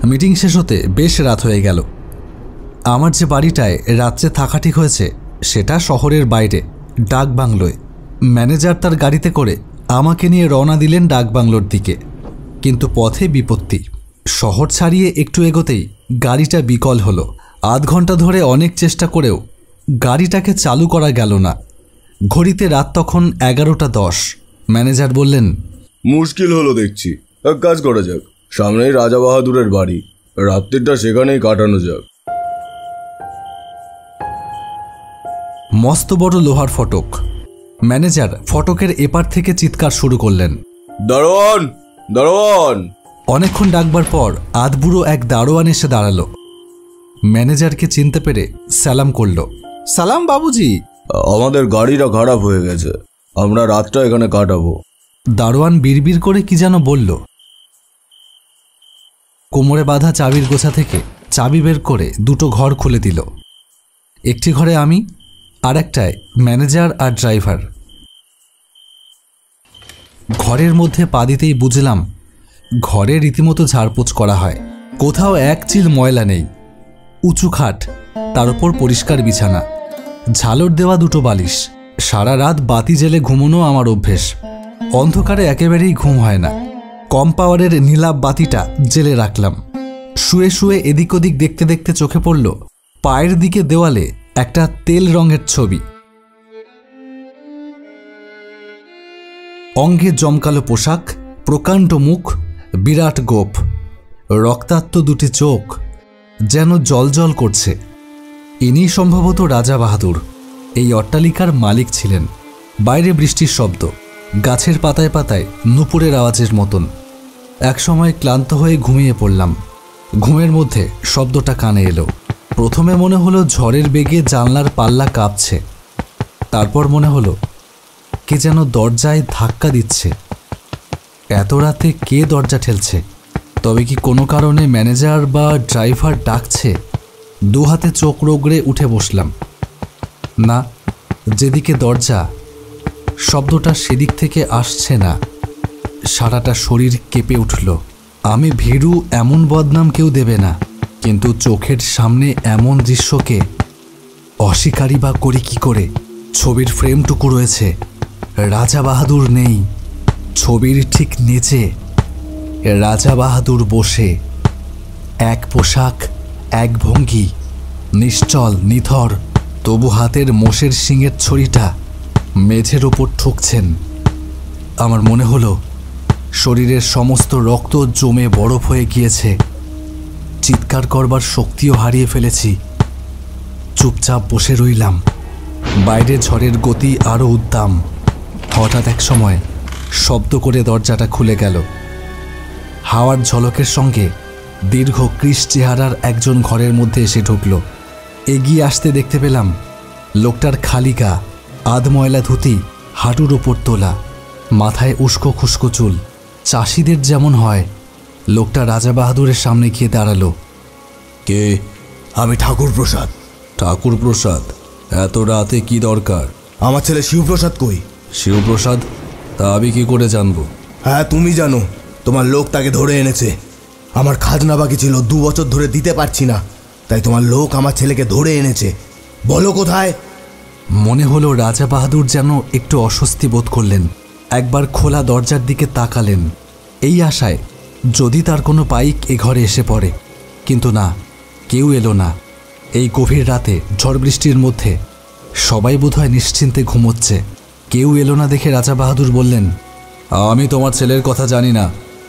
Meeting শেষ হতে বেশ রাত হয়ে গেল। আমার যে বাড়িটায় রাত্রে থাকা ঠিক হয়েছে সেটা শহরের বাইরে ডাকবাংলোয়। ম্যানেজার তার গাড়িতে করে আমাকে নিয়ে রওনা দিলেন ডাকবাংলোর দিকে। কিন্তু পথে বিপত্তি। শহর ছাড়িয়ে একটু এগোতেই গাড়িটা বিকল হলো। আধ ঘন্টা ধরে অনেক চেষ্টা করেও গাড়িটাকে চালু করা গেল না। ঘড়িতে রাত তখন 11:10। ম্যানেজার বললেন, মুশকিল হলো দেখছি, এক কাজ করা যাক, সামনেই রাজা বাহাদুরের বাড়ি, রাত্রিটা সেখানেই কাটানো যাক। মস্ত বড় লোহার ফটক। ম্যানেজার ফটকের এপার থেকে চিৎকার শুরু করলেন, দারোয়ান, দারোয়ান। অনেকক্ষণ ডাকবার পর আধবুড়ো এক দারোয়ান এসে দাঁড়ালো। ম্যানেজারকে চিনতে পেরে সালাম করল। সালাম বাবুজি। আমাদের গাড়িটা খারাপ হয়ে গেছে, আমরা রাতটা এখানে কাটাবো। দারোয়ান বিড়বিড় করে কি যেন বলল। কোমরে বাঁধা চাবির গোছা থেকে চাবি বের করে দুটো ঘর খুলে দিল। একটি ঘরে আমি, আর একটায় ম্যানেজার আর ড্রাইভার। ঘরের মধ্যে পা দিতেই বুঝলাম ঘরে রীতিমতো ঝাড়পোছ করা হয়। কোথাও এক চিল ময়লা নেই। উঁচু খাট, তার উপর পরিষ্কার বিছানা, ঝালর দেওয়া দুটো বালিশ। সারা রাত বাতি জেলে ঘুমোনো আমার অভ্যেস। অন্ধকারে একেবারেই ঘুম হয় না। কম পাওয়ারের নীলাভ বাতিটা জেলে রাখলাম। শুয়ে শুয়ে এদিক ওদিক দেখতে দেখতে চোখে পড়ল পায়ের দিকে দেওয়ালে একটা তেল রঙের ছবি। অঙ্গে জমকালো পোশাক, প্রকাণ্ড মুখ, বিরাট গোঁফ, রক্তাক্ত দুটি চোখ, যেন জলজল করছে। ইনি সম্ভবত রাজা বাহাদুর। এই অট্টালিকার মালিক ছিলেন। বাইরে বৃষ্টির শব্দ, গাছের পাতায় পাতায় নুপুরের আওয়াজের মতন। একসময় ক্লান্ত হয়ে ঘুমিয়ে পড়লাম। ঘুমের মধ্যে শব্দটা কানে এলো। প্রথমে মনে হলো ঝড়ের বেগে জানলার পাল্লা কাঁপছে। তারপর মনে হলো কে যেন দরজায় ধাক্কা দিচ্ছে। এত রাতে কে দরজা ঠেলছে? তবে কি কোনো কারণে ম্যানেজার বা ড্রাইভার ডাকছে? দু হাতে চোখ রগড়ে উঠে বসলাম। না, যেদিকে দরজা, শব্দটা সেদিক থেকে আসছে না। সারাটা শরীর কেঁপে উঠল। আমি ভীরু, এমন বদনাম কেউ দেবে না, কিন্তু চোখের সামনে এমন দৃশ্যকে অস্বীকারই বা করি কি করে? ছবির ফ্রেমটুকু রয়েছে, রাজা বাহাদুর নেই। ছবির ঠিক নিচে রাজা বাহাদুর বসে, এক পোশাক, এক ভঙ্গি, নিশ্চল নিথর, তবু হাতের মোষের শিঙের ছড়িটা মেঝের ওপর ঠুকছেন। আমার মনে হলো শরীরের সমস্ত রক্ত জমে বরফ হয়ে গিয়েছে। চিৎকার করবার শক্তিও হারিয়ে ফেলেছি। চুপচাপ বসে রইলাম। বাইরে ঝড়ের গতি আরও উদ্দাম। হঠাৎ এক সময় শব্দ করে দরজাটা খুলে গেল। হাওয়ার ঝলকের সঙ্গে দীর্ঘ কৃষ চেহারার একজন ঘরের মধ্যে এসে ঢুকল। এগিয়ে আসতে দেখতে পেলাম লোকটার খালি গা, আধময়লা ধুতি হাঁটুর ওপর তোলা, মাথায় উস্কো খুস্কো চুল, চাষিদের যেমন হয়। লোকটা রাজা বাহাদুরের সামনে গিয়ে দাঁড়ালো। কে? আমি ঠাকুর প্রসাদ। ঠাকুর প্রসাদ? এত রাতে কি দরকার? আমার ছেলে শিবপ্রসাদ কই? শিবপ্রসাদ? তা আমি কি করে জানবো? হ্যাঁ, তুমি জানো, তোমার লোক তাকে ধরে এনেছে। আমার খাজনা বাকি ছিল, 2 বছর ধরে দিতে পারছি না, তাই তোমার লোক আমার ছেলেকে ধরে এনেছে। বলো কোথায়? মনে হলো রাজা বাহাদুর যেন একটু অস্বস্তি বোধ করলেন। একবার খোলা দরজার দিকে তাকালেন, এই আশায় যদি তার কোনো পাইক এ ঘরে এসে পড়ে। কিন্তু না, কেউ এলো না। এই গভীর রাতে ঝড় বৃষ্টির মধ্যে সবাই বোধহয় নিশ্চিন্তে ঘুমোচ্ছে। কেউ এলো না দেখে রাজা বাহাদুর বললেন, আমি তোমার ছেলের কথা জানি না,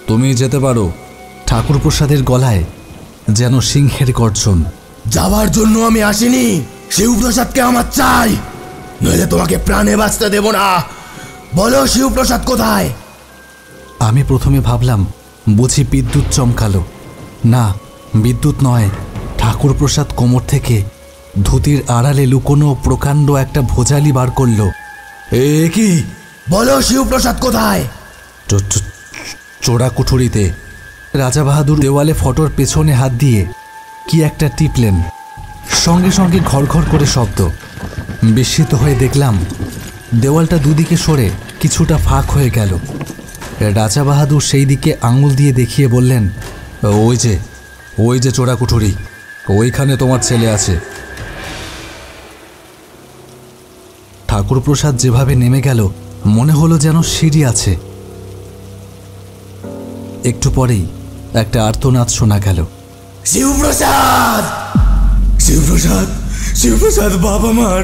তুমি যেতে পারো। ঠাকুর প্রসাদের গলায় যেন সিংহের গর্জন। যাবার জন্য আমি আসিনি, শিবপ্রসাদকে আমার চাই, নইলে তোমাকে প্রাণে বাঁচতে দেব না। বলো শিবপ্রসাদ কোথায়? আমি প্রথমে ভাবলাম বুঝি বিদ্যুৎ চমকালো। না, বিদ্যুৎ নয়। ঠাকুর প্রসাদ কোমর থেকে ধুতির আড়ালে লুকোনো প্রকাণ্ড একটা ভোজালি বার করল। এ কি? বলো শিবপ্রসাদ কোথায়? চোরা কুঠুরিতে। রাজা বাহাদুর দেওয়ালে ফটোর পেছনে হাত দিয়ে কি একটা টিপলেন। সঙ্গে সঙ্গে ঘর ঘর করে শব্দ। বিস্মিত হয়ে দেখলাম দেওয়ালটা দুদিকে সরে কিছুটা ফাঁক হয়ে গেল। রাজা বাহাদুর সেই দিকে আঙুল দিয়ে দেখিয়ে বললেন, ওই যে ওই যে চোরাকুঠুরি, ওইখানে তোমার ছেলে আছে। ঠাকুরপ্রসাদ যেভাবে নেমে গেল মনে হলো যেন সিঁড়ি আছে। একটু পরেই একটা আর্তনাদ শোনা গেল। শিবপ্রসাদ, শিবপ্রসাদ, শিবপ্রসাদ, বাবা মার।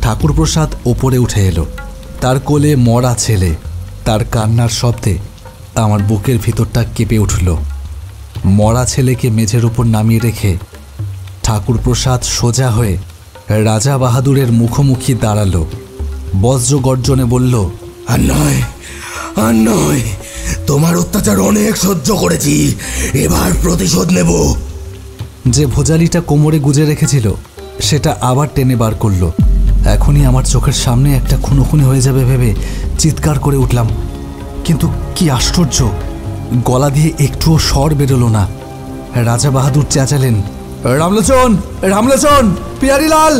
ঠাকুরপ্রসাদ ওপরে উঠে এলো। তার কোলে মরা ছেলে। তার কান্নার শব্দে আমার বুকের ভিতরটা কেঁপে উঠল। মরা ছেলেকে মেঝের উপর নামিয়ে রেখে ঠাকুরপ্রসাদ সোজা হয়ে রাজা বাহাদুরের মুখোমুখি দাঁড়ালো। বজ্র গর্জনে বলল, আর নয়, আর নয়, তোমার অত্যাচার অনেক সহ্য করেছি, এবার প্রতিশোধ নেব। যে ভোজালিটা কোমরে গুজে রেখেছিল সেটা আবার টেনে বার করলো। এখনই আমার চোখের সামনে একটা খুনোখুনি হয়ে যাবে ভেবে চিৎকার করে উঠলাম। কিন্তু কি আশ্চর্য, গলা দিয়ে একটুও স্বর বেরোলো না। রাজা বাহাদুর চেঁচালেন, রামলোচন, রামলোচন, পিয়ারিলাল।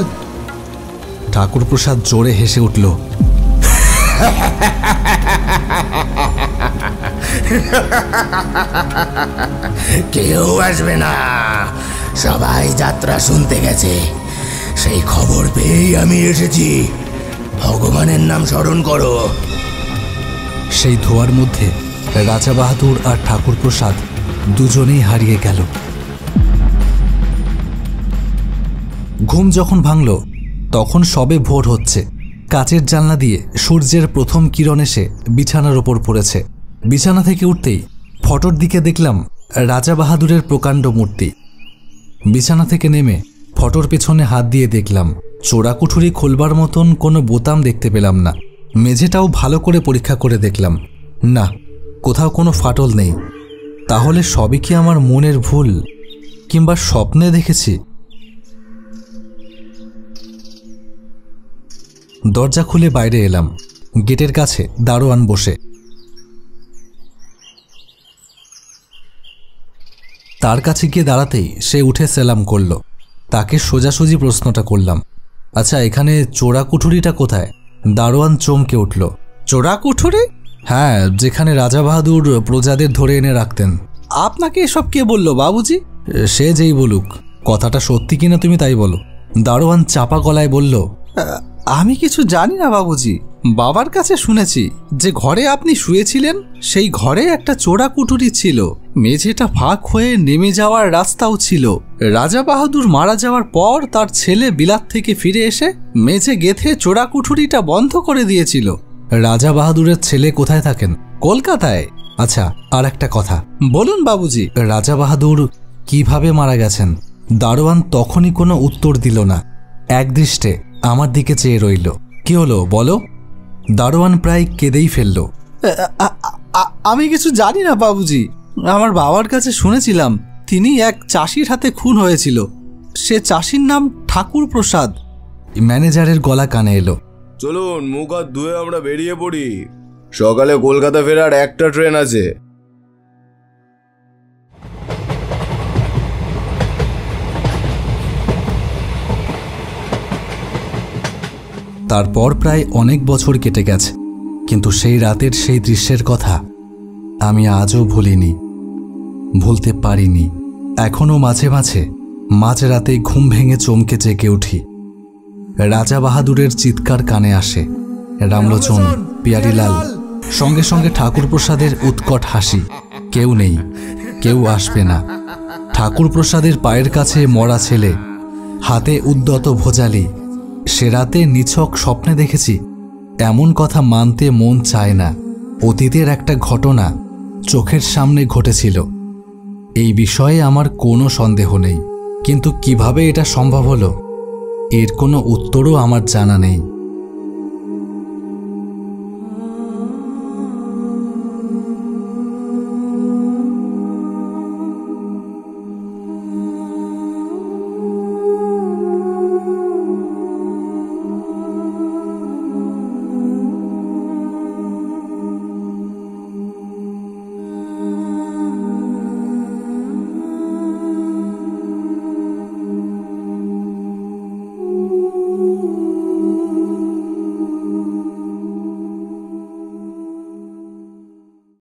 ঠাকুরপ্রসাদ জোরে হেসে উঠল। কেউ আসবে না, সবাই যাত্রা শুনতে গেছে। সেই খবর পেয়েই আমি এসেছি। ভগবানের নাম স্মরণ করো। সেই ধোয়ার মধ্যে রাজা বাহাদুর আর ঠাকুরপ্রসাদ দুজনেই হারিয়ে গেল। ঘুম যখন ভাঙল তখন সবে ভোর হচ্ছে। কাচের জানলা দিয়ে সূর্যের প্রথম কিরণ এসে বিছানার ওপর পড়েছে। বিছানা থেকে উঠতেই ফটোর দিকে দেখলাম রাজা বাহাদুরের প্রকাণ্ড মূর্তি। বিছানা থেকে নেমে ফটোর পেছনে হাত দিয়ে দেখলাম চোরাকুঠুরি খোলবার মতন কোনো বোতাম দেখতে পেলাম না। মেঝেটাও ভালো করে পরীক্ষা করে দেখলাম, না, কোথাও কোনো ফাটল নেই। তাহলে সবই কি আমার মনের ভুল কিংবা স্বপ্নে দেখেছি? দরজা খুলে বাইরে এলাম। গেটের কাছে দারোয়ান বসে। তার কাছে গিয়ে দাঁড়াতেই সে উঠে সেলাম করল। তাকে সোজাসুজি প্রশ্নটা করলাম, আচ্ছা, এখানে চোরাকুঠুরিটা কোথায়? দারোয়ান চমকে উঠল। চোরাকুঠুরি? হ্যাঁ, যেখানে রাজা বাহাদুর প্রজাদের ধরে এনে রাখতেন। আপনাকে এসব কে বলল বাবুজি? সে যেই বলুক, কথাটা সত্যি কিনা তুমি তাই বলো। দারোয়ান চাপা গলায় বলল, আমি কিছু জানি না বাবুজি। বাবার কাছে শুনেছি যে ঘরে আপনি শুয়েছিলেন সেই ঘরে একটা চোরাকুঠুরি ছিল। মেঝেটা ফাঁক হয়ে নেমে যাওয়ার রাস্তাও ছিল। রাজা বাহাদুর মারা যাওয়ার পর তার ছেলে বিলাত থেকে ফিরে এসে মেঝে গেঁথে চোরাকুঠুরিটা বন্ধ করে দিয়েছিল। রাজা বাহাদুরের ছেলে কোথায় থাকেন? কলকাতায়। আচ্ছা, আর একটা কথা বলুন বাবুজি, রাজা বাহাদুর কিভাবে মারা গেছেন? দারোয়ান তখনই কোনো উত্তর দিল না। একদৃষ্টে আমার দিকে চেয়ে রইল। কি হলো বলো? দারোয়ান প্রায় কেঁদেই ফেলল। আমি কিছু জানি না বাবুজি। আমার বাবার কাছে শুনেছিলাম তিনি এক চাষির হাতে খুন হয়েছিল। সে চাষির নাম ঠাকুরপ্রসাদ। ম্যানেজারের গলা কানে এলো, চলুন মুখ হাত ধুয়ে আমরা বেরিয়ে পড়ি, সকালে কলকাতা ফেরার একটা ট্রেন আছে। তারপর প্রায় অনেক বছর কেটে গেছে, কিন্তু সেই রাতের সেই দৃশ্যের কথা আমি আজও ভুলিনি, ভুলতে পারিনি। এখনো মাঝে মাঝে মাঝরাতে ঘুম ভেঙে চমকে জেগে উঠি। রাজা বাহাদুরের চিৎকার কানে আসে, রামলোচন, পিয়ারিলাল। সঙ্গে সঙ্গে ঠাকুরপ্রসাদের উৎকট হাসি। কেউ নেই, কেউ আসবে না। ঠাকুরপ্রসাদের পায়ের কাছে মরা ছেলে, হাতে উদ্যত ভোজালি। সে রাতে নিছক স্বপ্নে দেখেছি এমন কথা মানতে মন চায় না। অতীতের একটা ঘটনা চোখের সামনে ঘটেছিল, এই বিষয়ে আমার কোনো সন্দেহ নেই। কিন্তু কিভাবে এটা সম্ভব হলো এর কোনো উত্তরও আমার জানা নেই।